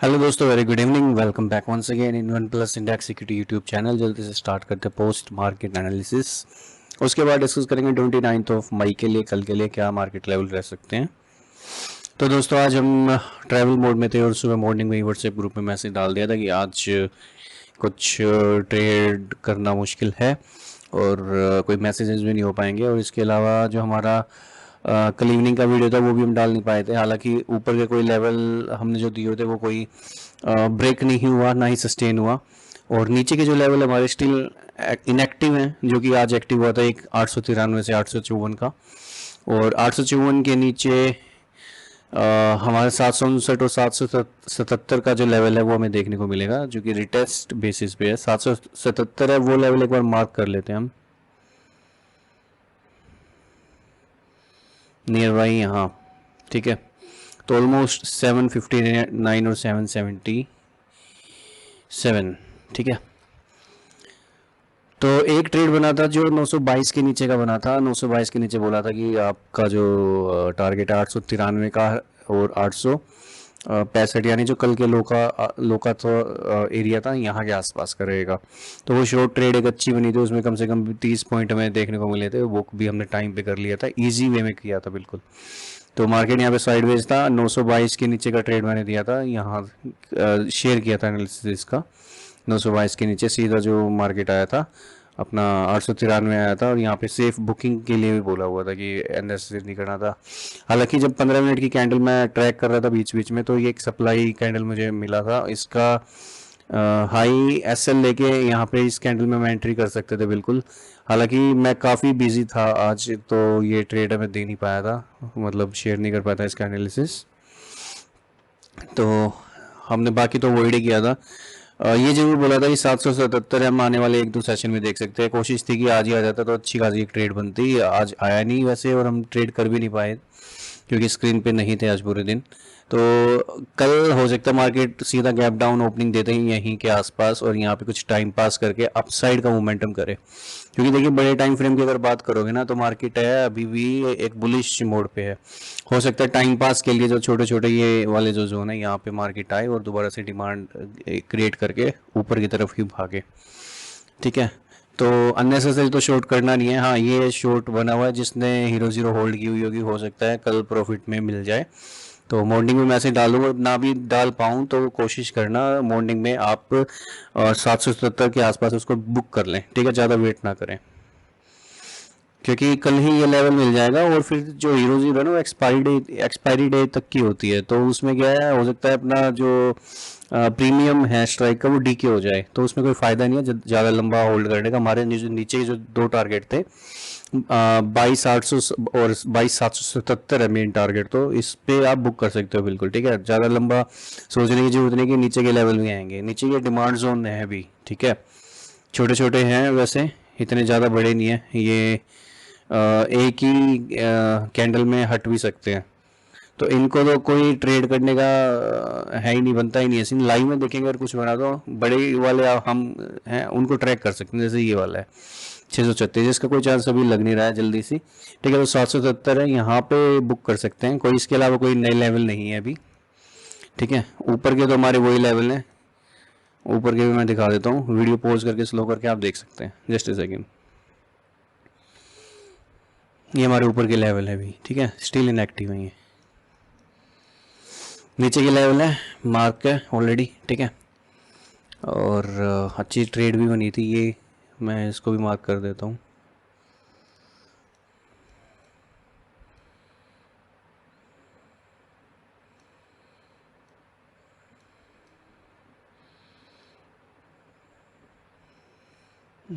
Hello दोस्तों, very good evening. Welcome back once again in one plus index security YouTube channel. जल्दी से start करते हैं post market analysis. उसके बाद डिस्कस करेंगे 29 मई के लिए, कल के लिए क्या मार्केट लेवल रह सकते हैं। तो दोस्तों, आज हम ट्रैवल मोड में थे और सुबह मॉर्निंग में ही व्हाट्सएप ग्रुप में मैसेज डाल दिया था कि आज कुछ ट्रेड करना मुश्किल है और कोई मैसेजेस भी नहीं हो पाएंगे। और इसके अलावा जो हमारा कल इवनिंग का वीडियो था वो भी हम डाल नहीं पाए थे। हालांकि ऊपर के कोई लेवल हमने जो दिए थे वो कोई ब्रेक नहीं हुआ, ना ही सस्टेन हुआ। और नीचे के जो लेवल हमारे स्टिल इनएक्टिव हैं, जो कि आज एक्टिव हुआ था एक 893 से 854 का। और 854 के नीचे हमारे 759 और 777 का जो लेवल है वो हमें देखने को मिलेगा, जो कि रिटेस्ट बेसिस पे है। 777 है, वो लेवल एक बार मार्क कर लेते हैं हम नियर बाई यहाँ। ठीक है, तो ऑलमोस्ट 759 और 777। ठीक है, तो एक ट्रेड बना था जो 922 के नीचे का बना था। 922 के नीचे बोला था कि आपका जो टारगेट है 893 का और 865, यानी जो कल के लो का तो एरिया था यहाँ के आसपास का रहेगा। तो वो शॉर्ट ट्रेड एक अच्छी बनी थी, उसमें कम से कम 30 पॉइंट हमें देखने को मिले थे। वो भी हमने टाइम पे कर लिया था, इजी वे में किया था बिल्कुल। तो मार्केट यहाँ पे साइडवेज था। 922 के नीचे का ट्रेड मैंने दिया था, यहाँ शेयर किया था एनालिसिस का। 922 के नीचे सीधा जो मार्केट आया था अपना 893 आया था, और यहाँ पे सेफ बुकिंग के लिए भी बोला हुआ था कि अननेसेसरी नहीं करना था। हालांकि जब 15 मिनट की कैंडल मैं ट्रैक कर रहा था बीच बीच में, तो ये एक सप्लाई कैंडल मुझे मिला था। इसका हाई एसएल लेके यहाँ पे इस कैंडल में मैं एंट्री कर सकते थे बिल्कुल। हालांकि मैं काफ़ी बिजी था आज, तो ये ट्रेड मैं दे नहीं पाया था, मतलब शेयर नहीं कर पाया था इसका एनालिसिस। तो हमने बाकी तो अवॉइड ही किया था। ये जरूर बोला था कि 777 हम आने वाले एक दो सेशन में देख सकते हैं। कोशिश थी कि आज ही आ जाता तो अच्छी खासी एक ट्रेड बनती। आज आया नहीं वैसे, और हम ट्रेड कर भी नहीं पाए क्योंकि स्क्रीन पे नहीं थे आज पूरे दिन। तो कल हो सकता है मार्केट सीधा गैप डाउन ओपनिंग देते ही यहीं के आसपास, और यहाँ पे कुछ टाइम पास करके अपसाइड का मोमेंटम करे। क्योंकि देखिए, बड़े टाइम फ्रेम की अगर बात करोगे ना, तो मार्केट है अभी भी एक बुलिश मोड पे है। हो सकता है टाइम पास के लिए जो छोटे छोटे ये वाले जो जोन है यहाँ पे मार्केट आए और दोबारा से डिमांड क्रिएट करके ऊपर की तरफ ही भागे। ठीक है, तो अननेसेसरी तो शॉर्ट करना नहीं है। हाँ, ये शॉर्ट बना हुआ है, जिसने हीरो जीरो होल्ड की हुई होगी, हो सकता है कल प्रॉफिट में मिल जाए। तो मॉर्निंग में मैसेज डालूंगा, ना भी डाल पाऊँ तो कोशिश करना मॉर्निंग में आप 777 के आसपास उसको बुक कर लें। ठीक है, ज़्यादा वेट ना करें, क्योंकि कल ही ये लेवल मिल जाएगा। और फिर जो हीरो जीरो है ना, वो एक्सपायरी डे तक की होती है। तो उसमें क्या है, हो सकता है अपना जो प्रीमियम है स्ट्राइक का वो डीके हो जाए, तो उसमें कोई फ़ायदा नहीं है ज़्यादा लंबा होल्ड करने का। हमारे नीचे के जो दो टारगेट थे 22,800 और 22,777 है मेन टारगेट, तो इस पे आप बुक कर सकते हो बिल्कुल। ठीक है, ज़्यादा लंबा सोचने की जरूरत नहीं कि नीचे के लेवल भी आएंगे। नीचे के डिमांड जोन है अभी। ठीक है, छोटे छोटे हैं वैसे, इतने ज़्यादा बड़े नहीं है ये। एक ही कैंडल में हट भी सकते हैं। तो इनको तो कोई ट्रेड करने का है ही नहीं, बनता ही नहीं है सीन। लाइव में देखेंगे अगर कुछ बना, तो बड़े वाले हम हैं उनको ट्रैक कर सकते हैं। जैसे ये वाला है 636, जिसका कोई चांस अभी लग नहीं रहा है जल्दी सी। ठीक है, तो 777 है, यहाँ पे बुक कर सकते हैं। कोई इसके अलावा कोई नए लेवल नहीं है अभी। ठीक है, ऊपर के तो हमारे वही लेवल हैं। ऊपर के भी मैं दिखा देता हूँ, वीडियो पॉज करके स्लो करके आप देख सकते हैं। जस्ट ए सेकेंड, ये हमारे ऊपर के लेवल है अभी। ठीक है, स्टिल इनएक्टिव है ये। नीचे के लेवल है, मार्क है ऑलरेडी। ठीक है, और अच्छी ट्रेड भी बनी थी ये, मैं इसको भी मार्क कर देता हूँ।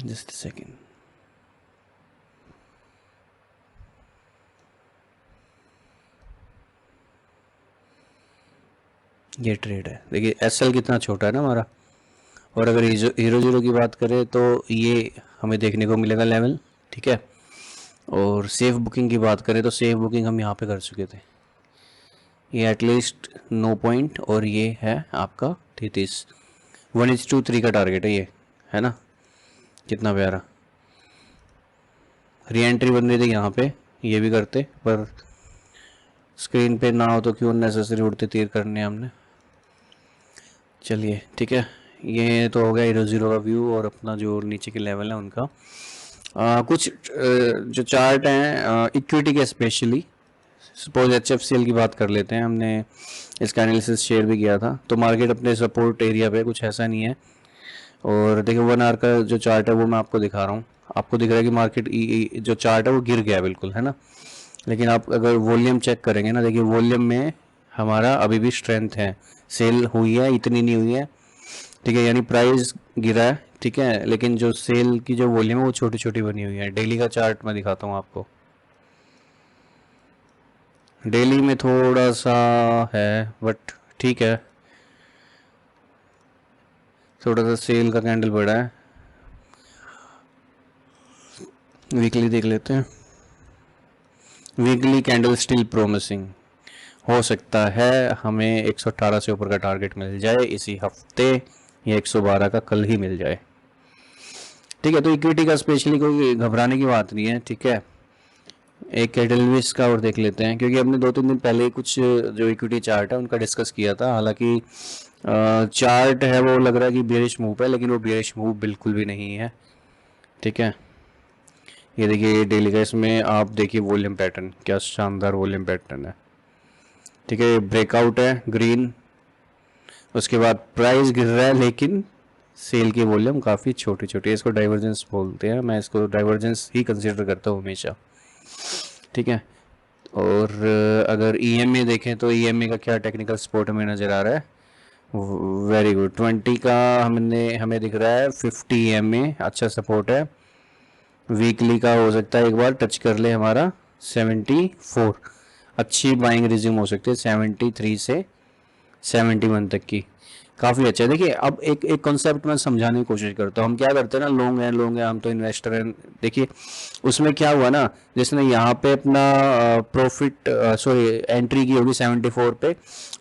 जस्ट सेकेंड, ये ट्रेड है। देखिए एसएल कितना छोटा है ना हमारा। और अगर हीरो जीरो की बात करें तो ये हमें देखने को मिलेगा लेवल। ठीक है, और सेफ बुकिंग की बात करें तो सेफ बुकिंग हम यहाँ पे कर चुके थे। ये एटलीस्ट 9 पॉइंट, और ये है आपका 33। 1:3 का टारगेट है ये, है ना। कितना प्यारा री एंट्री बन रही थी यहाँ पे, ये भी करते, पर स्क्रीन पे ना हो तो क्यों नेसेसरी उड़ते तीर करने हमने। चलिए ठीक है, ये तो हो गया हीरो ज़ीरो का व्यू और अपना जो नीचे के लेवल है उनका। कुछ जो चार्ट हैं इक्विटी के स्पेशली, सपोज HFCL की बात कर लेते हैं, हमने इसका एनालिसिस शेयर भी किया था। तो मार्केट अपने सपोर्ट एरिया पे, कुछ ऐसा नहीं है। और देखिए 1 आवर का जो चार्ट है वो मैं आपको दिखा रहा हूँ। आपको दिख रहा है कि मार्केट जो चार्ट है वो गिर गया बिल्कुल, है ना। लेकिन आप अगर वॉल्यूम चेक करेंगे ना, देखिए वॉल्यूम में हमारा अभी भी स्ट्रेंथ है, सेल हुई है, इतनी नहीं हुई है, ठीक है, यानी प्राइस गिरा है, ठीक है, लेकिन जो सेल की जो वॉल्यूम है वो छोटी छोटी बनी हुई है। डेली का चार्ट मैं दिखाता हूँ आपको। डेली में थोड़ा सा है बट ठीक है, थोड़ा सा सेल का कैंडल बढ़ा है। वीकली देख लेते हैं। वीकली कैंडल स्टिल प्रोमिसिंग, हो सकता है हमें 118 से ऊपर का टारगेट मिल जाए इसी हफ्ते, या 112 का कल ही मिल जाए, ठीक है। तो इक्विटी का स्पेशली कोई घबराने की बात नहीं है, ठीक है। एक एडलविस का और देख लेते हैं, क्योंकि हमने 2-3 दिन पहले कुछ जो इक्विटी चार्ट है उनका डिस्कस किया था। हालांकि चार्ट है वो लग रहा है कि बेरिश मूव है, लेकिन वो बेरिश मूव बिल्कुल भी नहीं है, ठीक है। ये देखिए डेली का, इसमें आप देखिए वॉल्यूम पैटर्न, क्या शानदार वॉल्यूम पैटर्न है, ठीक है। ब्रेकआउट है ग्रीन, उसके बाद प्राइस गिर रहा है, लेकिन सेल की वॉल्यूम काफ़ी छोटी छोटी है। इसको डाइवर्जेंस बोलते हैं, मैं इसको डाइवर्जेंस ही कंसिडर करता हूँ हमेशा, ठीक है। और अगर EMA देखें तो EMA का क्या टेक्निकल सपोर्ट हमें नज़र आ रहा है, वेरी गुड। 20 का हमें दिख रहा है 50 EMA अच्छा सपोर्ट है। वीकली का हो सकता है एक बार टच कर ले हमारा 74, अच्छी बाइंग रिज्यूम हो सकती है 73 से 71 तक की, काफ़ी अच्छा है। देखिए अब एक एक कॉन्सेप्ट मैं समझाने की कोशिश करता हूँ। हम क्या करते हैं ना, लोग हैं हम तो इन्वेस्टर हैं। देखिए उसमें क्या हुआ ना, जिसने यहाँ पे अपना प्रॉफिट सॉरी एंट्री की होगी 74 पे,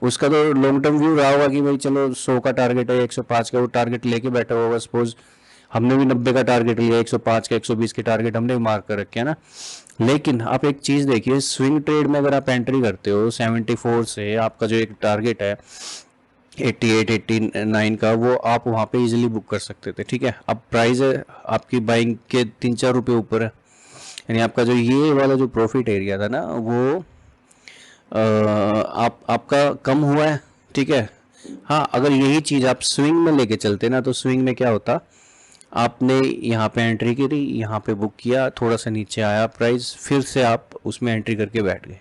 उसका तो लॉन्ग टर्म व्यू रहा होगा कि भाई चलो 100 का टारगेट है, 105 का वो टारगेट लेके बैठा होगा। सपोज हमने भी 90 का टारगेट लिया, 105 का 120 के टारगेट हमने मार्क कर रखे हैं ना। लेकिन आप एक चीज़ देखिए, स्विंग ट्रेड में अगर आप एंट्री करते हो 74 से, आपका जो एक टारगेट है 88 89 का, वो आप वहाँ पे इजीली बुक कर सकते थे, ठीक है। अब प्राइस है आपकी बाइंग के 3-4 रुपये ऊपर है, यानी आपका जो ये वाला जो प्रॉफिट एरिया था ना वो आपका कम हुआ है, ठीक है। हाँ, अगर यही चीज़ आप स्विंग में लेके चलते ना, तो स्विंग में क्या होता, आपने यहाँ पे एंट्री करी, यहाँ पे बुक किया, थोड़ा सा नीचे आया प्राइस, फिर से आप उसमें एंट्री करके बैठ गए,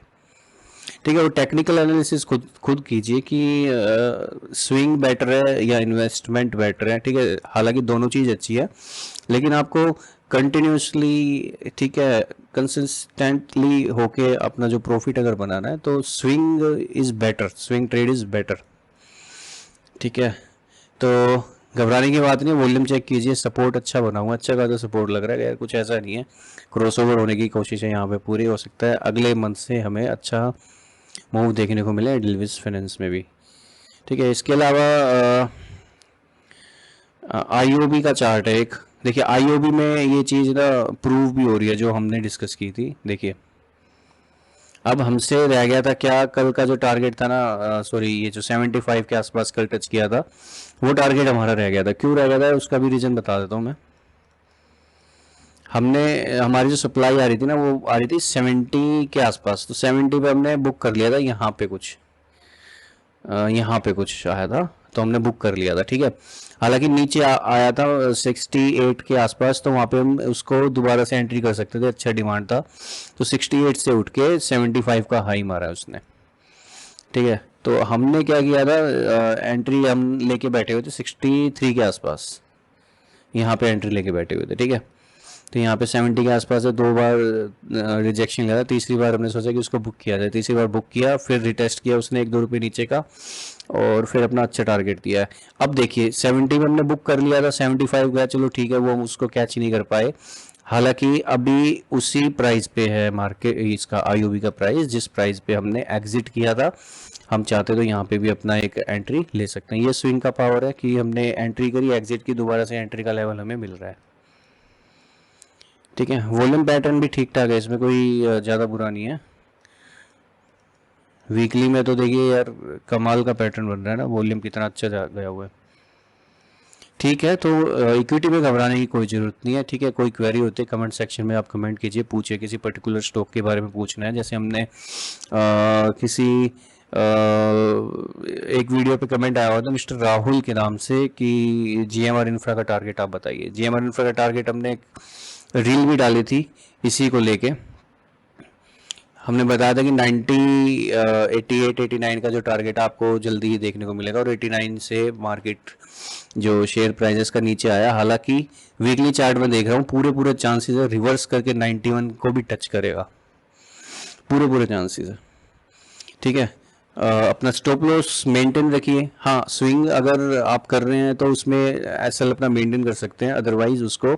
ठीक है। वो टेक्निकल एनालिसिस खुद खुद कीजिए कि स्विंग बेटर है या इन्वेस्टमेंट बेटर है, ठीक है। हालांकि दोनों चीज़ अच्छी है, लेकिन आपको कंटिन्यूसली, ठीक है, कंसिस्टेंटली होके अपना जो प्रॉफिट अगर बनाना है तो swing is better, swing trade is better, ठीक है। तो घबराने की बात नहीं, वॉल्यूम चेक कीजिए, सपोर्ट अच्छा बना हुआ, अच्छा खासा सपोर्ट लग रहा है यार, कुछ ऐसा नहीं है। क्रॉसओवर होने की कोशिश है यहाँ पे पूरी, हो सकता है अगले मंथ से हमें अच्छा मूव देखने को मिले एडलविस फाइनेंस में भी, ठीक है। इसके अलावा IOB का चार्ट है एक, देखिए IOB में ये चीज़ ना प्रूव भी हो रही है जो हमने डिस्कस की थी। देखिए अब हमसे रह गया था क्या, कल का जो टारगेट था ना, सॉरी ये जो 75 के आसपास कल टच किया था, वो टारगेट हमारा रह गया था। क्यों रह गया था उसका भी रीज़न बता देता हूँ मैं। हमने हमारी जो सप्लाई आ रही थी ना वो आ रही थी 70 के आसपास, तो 70 पे हमने बुक कर लिया था, यहाँ पे कुछ आया था तो हमने बुक कर लिया था, ठीक है। हालांकि नीचे आया था 68 के आसपास, तो वहाँ पे हम उसको दोबारा से एंट्री कर सकते थे, अच्छा डिमांड था। तो 68 से उठ के 75 का हाई मारा है उसने, ठीक है। तो हमने क्या किया था, एंट्री हम लेके बैठे हुए थे 63 के आसपास, यहाँ पे एंट्री लेके बैठे हुए थे, ठीक है। तो यहाँ पे 70 के आसपास है, 2 बार रिजेक्शन लिया था, तीसरी बार हमने सोचा कि उसको बुक किया जाए, तीसरी बार बुक किया, फिर रिटेस्ट किया उसने 1-2 रुपये नीचे का, और फिर अपना अच्छा टारगेट दिया है। अब देखिए 70 में हमने बुक कर लिया था, 75 गया, चलो ठीक है, वो हम उसको कैच नहीं कर पाए। हालांकि अभी उसी प्राइस पे है मार्केट, इसका IOB का प्राइस जिस प्राइस पे हमने एग्जिट किया था। हम चाहते तो यहाँ पे भी अपना एक एंट्री ले सकते हैं। ये स्विंग का पावर है कि हमने एंट्री करी, एग्जिट की, दोबारा से एंट्री का लेवल हमें मिल रहा है, ठीक है। वॉल्यूम पैटर्न भी ठीक ठाक है, इसमें कोई ज़्यादा बुरा नहीं है। वीकली में तो देखिए यार कमाल का पैटर्न बन रहा है ना, वॉल्यूम कितना अच्छा गया हुआ है। ठीक है, तो इक्विटी में घबराने की कोई ज़रूरत नहीं है। ठीक है, कोई क्वेरी होती है कमेंट सेक्शन में आप कमेंट कीजिए, पूछिए, किसी पर्टिकुलर स्टॉक के बारे में पूछना है। जैसे हमने किसी एक वीडियो पे कमेंट आया हुआ था मिस्टर राहुल के नाम से कि जीएमआर इंफ्रा का टारगेट आप बताइए। जीएमआर इंफ्रा का टारगेट हमने एक रील भी डाली थी इसी को लेके। हमने बताया था कि 88 89 का जो टारगेट आपको जल्दी ही देखने को मिलेगा, और 89 से मार्केट जो शेयर प्राइसेस का नीचे आया। हालांकि वीकली चार्ट में देख रहा हूँ पूरे पूरे चांसेस है रिवर्स करके 91 को भी टच करेगा, पूरे पूरे चांसेस है। ठीक है, अपना स्टॉप लॉस मेंटेन रखिए। हाँ, स्विंग अगर आप कर रहे हैं तो उसमें एसएल अपना मेंटेन कर सकते हैं, अदरवाइज उसको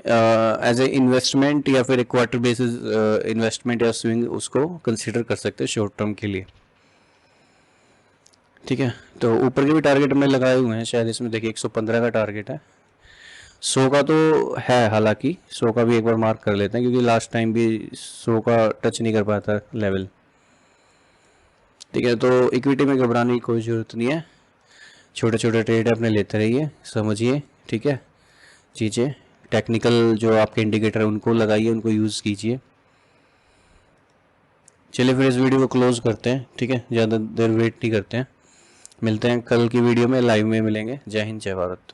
एज ए इन्वेस्टमेंट या फिर एक क्वार्टर बेसिस इन्वेस्टमेंट या स्विंग उसको कंसिडर कर सकते हैं शॉर्ट टर्म के लिए। ठीक है, तो ऊपर के भी टारगेट हमने लगाए हुए हैं, शायद इसमें देखिए 115 का टारगेट है, 100 का तो है। हालांकि 100 का भी एक बार मार्क कर लेते हैं, क्योंकि लास्ट टाइम भी 100 का टच नहीं कर पाया था लेवल। ठीक है, तो इक्विटी में घबराने की कोई ज़रूरत नहीं है, छोटे छोटे ट्रेड अपने लेते रहिए, समझिए। ठीक है, चीज़ें टेक्निकल जो आपके इंडिकेटर है उनको लगाइए, उनको यूज़ कीजिए। चलिए फिर इस वीडियो को क्लोज़ करते हैं। ठीक है, ज़्यादा देर वेट नहीं करते हैं, मिलते हैं कल की वीडियो में, लाइव में मिलेंगे। जय हिंद, जय भारत।